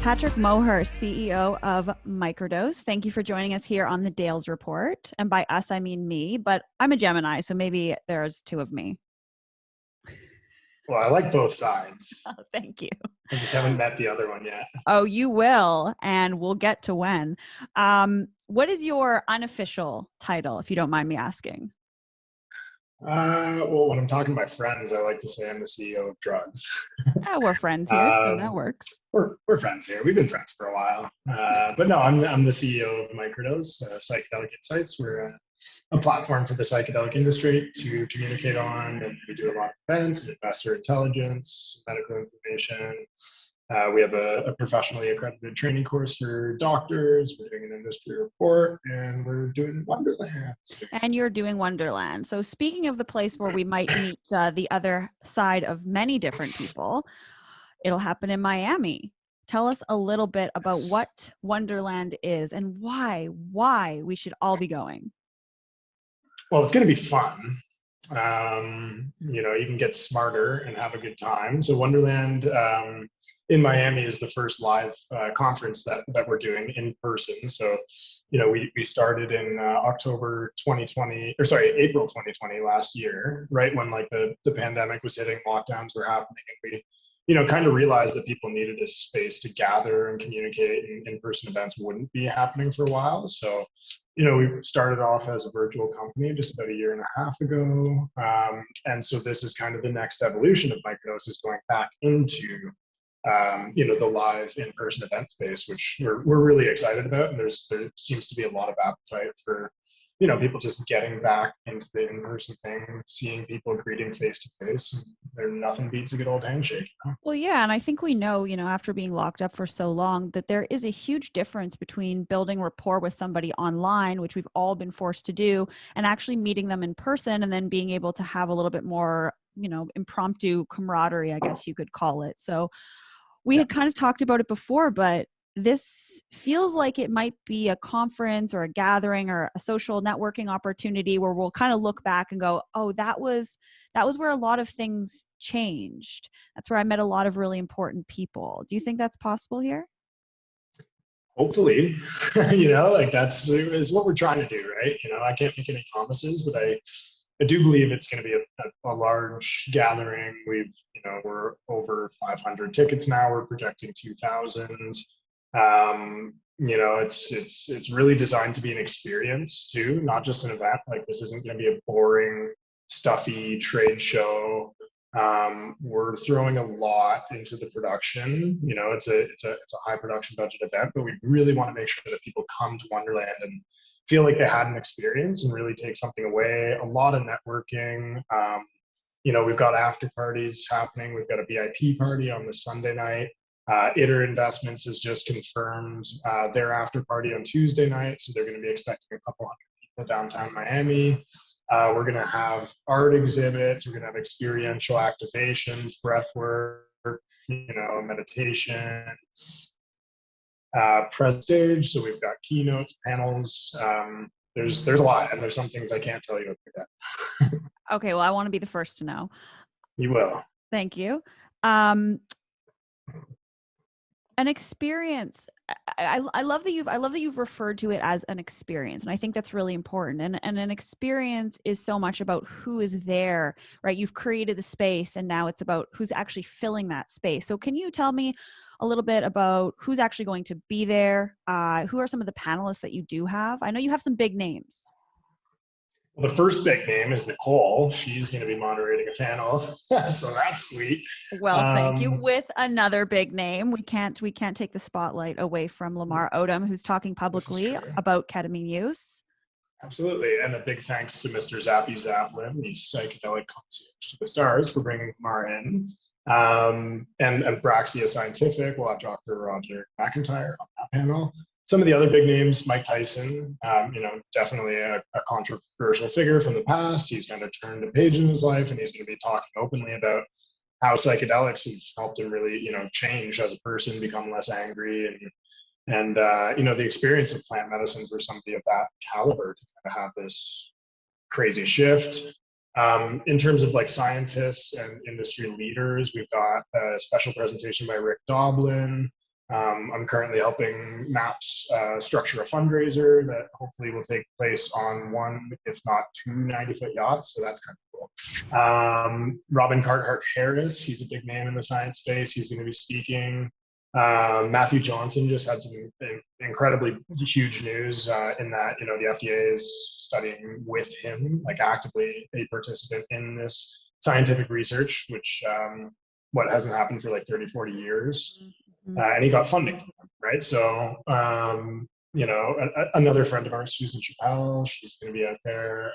Patrick Moher, CEO of Microdose. Thank you for joining us here on the Dales Report. And by us, I mean me, but I'm a Gemini, so maybe there's two of me. Well, I like both sides. Oh, thank you. I just haven't met the other one yet. Oh, you will, and we'll get to when. What is your unofficial title, if you don't mind me asking? Well, when I'm talking to my friends, I like to say I'm the CEO of drugs. Oh, we're friends here, so that Um, works. we're friends here. We've been friends for a while. But no, I'm the CEO of Microdose, Psychedelic Insights. We're a platform for the psychedelic industry to communicate on, and we do a lot of events, investor intelligence, medical information. We have a professionally accredited training course for doctors. We're doing an industry report, and we're doing Wonderland. And you're doing Wonderland. So speaking of the place where we might meet the other side of many different people, it'll happen in Miami. Tell us a little bit about what Wonderland is and why we should all be going. Well, it's going to be fun. You can get smarter and have a good time. So Wonderland in Miami is the first live conference that we're doing in person. So, we started in October 2020, or sorry, April 2020 last year, right when like the pandemic was hitting, lockdowns were happening, and we kind of realized that people needed a space to gather and communicate, and in-person events wouldn't be happening for a while. So, we started off as a virtual company just about a year and a half ago. And so this is kind of the next evolution of Microdose, is going back into, the live in-person event space, which we're really excited about. And there seems to be a lot of appetite for, people just getting back into the in-person thing, seeing people, greeting face to face. There nothing beats a good old handshake. Well, yeah, and I think we know, after being locked up for so long, that there is a huge difference between building rapport with somebody online, which we've all been forced to do, and actually meeting them in person and then being able to have a little bit more, impromptu camaraderie, I guess you could call it. So we had kind of talked about it before, but this feels like it might be a conference or a gathering or a social networking opportunity where we'll kind of look back and go, oh, that was where a lot of things changed. That's where I met a lot of really important people. Do you think that's possible here? Hopefully, that's is what we're trying to do, right? I can't make any promises, but I do believe it's going to be a large gathering. We're over 500 tickets now. We're projecting 2,000. It's really designed to be an experience too, not just an event. Like, this isn't going to be a boring, stuffy trade show. We're throwing a lot into the production. It's a high production budget event, but we really want to make sure that people come to Wonderland and feel like they had an experience and really take something away. A lot of networking. We've got after parties happening. We've got a VIP party on the Sunday night. ITER Investments has just confirmed their after party on Tuesday night, so they're going to be expecting a couple hundred people downtown Miami. We're going to have art exhibits. We're going to have experiential activations, breath work, meditation, press stage. So we've got keynotes, panels. There's a lot, and there's some things I can't tell you about that. Okay, well, I want to be the first to know. You will. Thank you. An experience. I love that you've referred to it as an experience, and I think that's really important. And an experience is so much about who is there, right? You've created the space, and now it's about who's actually filling that space. So can you tell me a little bit about who's actually going to be there? Who are some of the panelists that you do have? I know you have some big names. Well, the first big name is Nicole. She's going to be moderating a panel, so that's sweet. Well, thank you. With another big name, we can't take the spotlight away from Lamar Odom, who's talking publicly about ketamine use. Absolutely, and a big thanks to Mr. Zappy Zaplin, the psychedelic concierge to the stars, for bringing Lamar in. And Braxia Scientific, we'll have Dr. Roger McIntyre on that panel. Some of the other big names, Mike Tyson, definitely a controversial figure from the past. He's kind of turned a page in his life, and he's going to be talking openly about how psychedelics have helped him really, change as a person, become less angry, and the experience of plant medicine for somebody of that caliber to kind of have this crazy shift. In terms of like scientists and industry leaders, we've got a special presentation by Rick Doblin. I'm currently helping Maps structure a fundraiser that hopefully will take place on one, if not two 90-foot yachts. So that's kind of cool. Robin Carhart Harris, he's a big name in the science space. He's going to be speaking. Matthew Johnson just had some incredibly huge news in that, you know, the FDA is studying with him, like actively a participant in this scientific research, which what hasn't happened for like 30, 40 years. And he got funding from them, right? So, you know, another friend of ours, Susan Chappelle, she's going to be out there.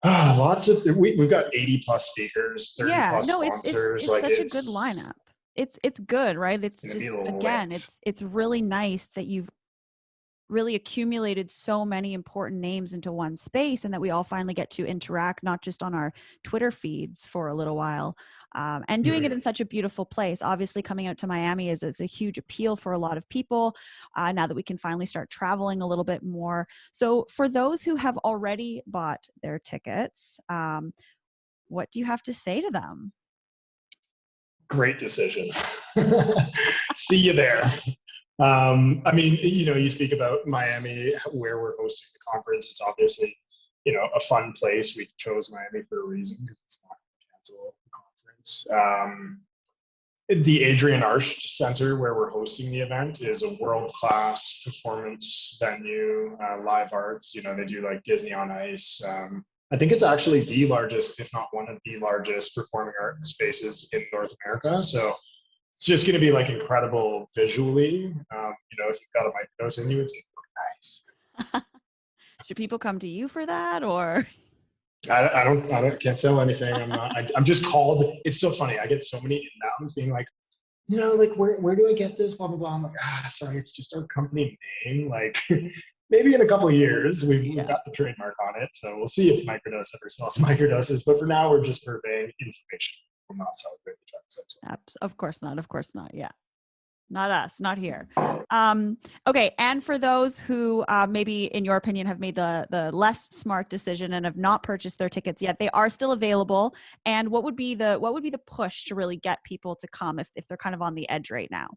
Lots of, we've got 80 plus speakers, 30 plus sponsors. It's such a good lineup. It's good, right? It's just, again, it's really nice that you've really accumulated so many important names into one space, and that we all finally get to interact, not just on our Twitter feeds for a little while, and doing it in such a beautiful place. Obviously, coming out to Miami is a huge appeal for a lot of people now that we can finally start traveling a little bit more. So for those who have already bought their tickets, what do you have to say to them? Great decision. See you there. I mean, you know, you speak about Miami, where we're hosting the conference. It's obviously, you know, a fun place. We chose Miami for a reason, because it's not a cancel conference. The Adrian Arsht Center, where we're hosting the event, is a world-class performance venue, live arts. You know, they do like Disney on Ice. I think it's actually the largest, if not one of the largest, performing art spaces in North America. So it's just going to be like incredible visually. You know, if you've got a microdose in you, it's going to look nice. Should people come to you for that, or? I can't sell anything. I'm just called. It's so funny. I get so many inbounds being like, you know, like, where do I get this? Blah, blah, blah. I'm like, sorry, it's just our company name. Like, maybe in a couple of years, we've got the trademark on it. So we'll see if Microdose ever sells microdoses. But for now, we're just purveying information. We'll not celebrate the drugs. Of course not. Of course not. Yeah. Not us, not here. Okay, and for those who maybe, in your opinion, have made the less smart decision and have not purchased their tickets yet, they are still available. And what would be the push to really get people to come if they're kind of on the edge right now?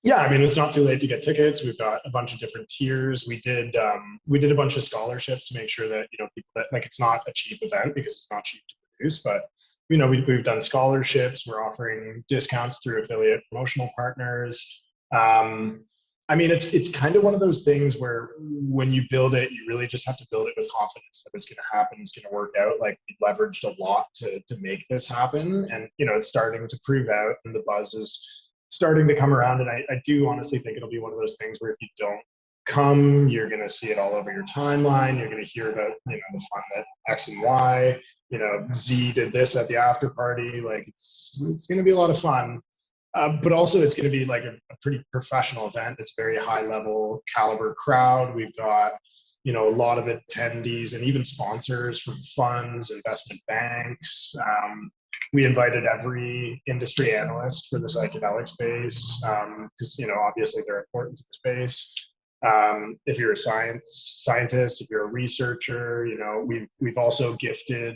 Yeah, I mean, it's not too late to get tickets. We've got a bunch of different tiers. We did a bunch of scholarships to make sure that, you know, people that, like, it's not a cheap event, because it's not cheap to produce, but, you know, we've done scholarships. We're offering discounts through affiliate promotional partners. I mean, it's kind of one of those things where when you build it, you really just have to build it with confidence that it's going to happen, it's going to work out. Like, we leveraged a lot to make this happen, and, you know, it's starting to prove out, and the buzz is starting to come around. And I do honestly think it'll be one of those things where if you don't come, you're going to see it all over your timeline. You're going to hear about, you know, the fun that X and Y, you know, Z did this at the after party. Like, it's going to be a lot of fun. But also it's going to be like a pretty professional event. It's very high level caliber crowd. We've got, you know, a lot of attendees and even sponsors from funds, investment banks. We invited every industry analyst for the psychedelic space, because, you know, obviously they're important to the space. If you're a scientist, if you're a researcher, you know, we've also gifted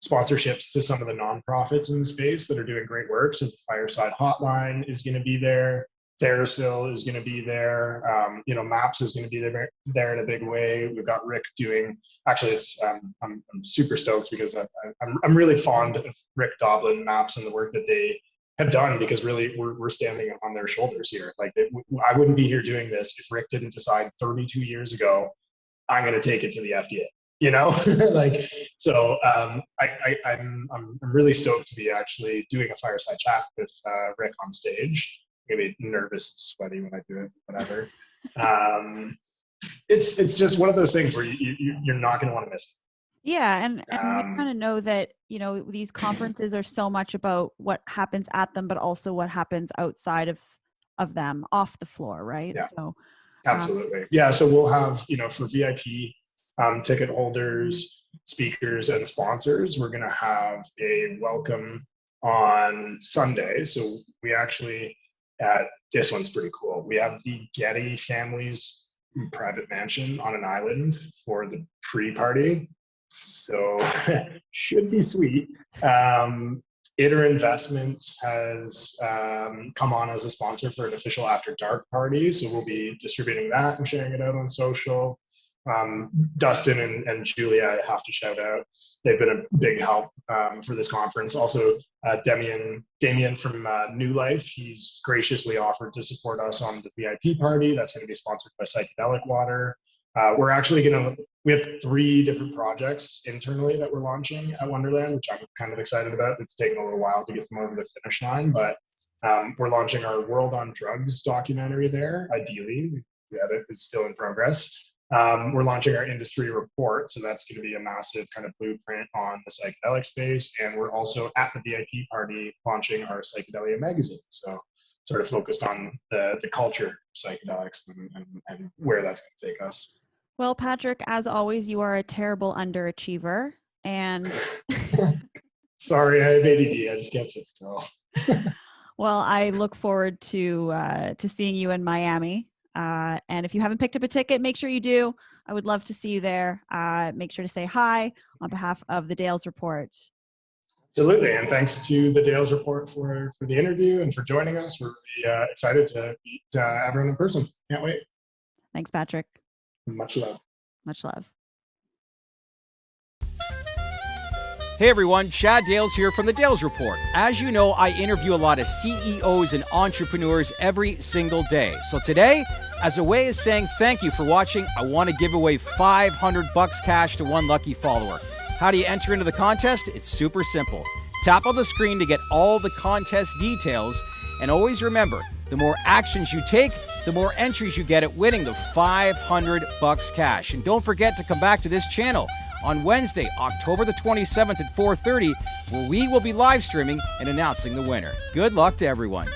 sponsorships to some of the nonprofits in the space that are doing great work. So the Fireside Hotline is going to be there. TheraSil is going to be there. You know, Maps is going to be there in a big way. We've got Rick doing. Actually, I'm super stoked, because I'm really fond of Rick Doblin, Maps, and the work that they have done, because really we're standing on their shoulders here. Like, I wouldn't be here doing this if Rick didn't decide 32 years ago, I'm going to take it to the FDA. You know, like, so I'm really stoked to be actually doing a fireside chat with Rick on stage. I'm gonna be nervous and sweaty when I do it, whatever. It's just one of those things where you're not going to want to miss it. Yeah, and we kind of know that, you know, these conferences are so much about what happens at them, but also what happens outside of them, off the floor, right? Yeah, so absolutely. Yeah, so we'll have, you know, for VIP ticket holders, speakers, and sponsors, we're going to have a welcome on Sunday. So we actually, this one's pretty cool. We have the Getty family's private mansion on an island for the pre-party. So should be sweet. Iter Investments has come on as a sponsor for an official After Dark party. So we'll be distributing that and sharing it out on social. Dustin and Julia, I have to shout out. They've been a big help for this conference. Also, Damien from New Life, he's graciously offered to support us on the VIP party. That's going to be sponsored by Psychedelic Water. We're actually we have 3 different projects internally that we're launching at Wonderland, which I'm kind of excited about. It's taken a little while to get them over the finish line, but we're launching our World on Drugs documentary there, ideally. It's still in progress. We're launching our industry report, so that's going to be a massive kind of blueprint on the psychedelic space. And we're also at the VIP party launching our Psychedelia magazine, so sort of focused on the culture of psychedelics and where that's going to take us. Well, Patrick, as always, you are a terrible underachiever, and sorry, I have ADD. I just can't sit still. Well, I look forward to seeing you in Miami. And if you haven't picked up a ticket, make sure you do. I would love to see you there. Make sure to say hi on behalf of the Dales Report. Absolutely. And thanks to the Dales Report for the interview and for joining us. We're really excited to meet everyone in person. Can't wait. Thanks, Patrick. Much love. Much love. Hey everyone, Chad Dales here from the Dales Report. As you know, I interview a lot of CEOs and entrepreneurs every single day. So today, as a way of saying thank you for watching, I want to give away $500 cash to one lucky follower. How do you enter into the contest? It's super simple. Tap on the screen to get all the contest details. And always remember, the more actions you take, the more entries you get at winning the $500 cash. And don't forget to come back to this channel on Wednesday, October the 27th at 4:30, where we will be live streaming and announcing the winner. Good luck to everyone.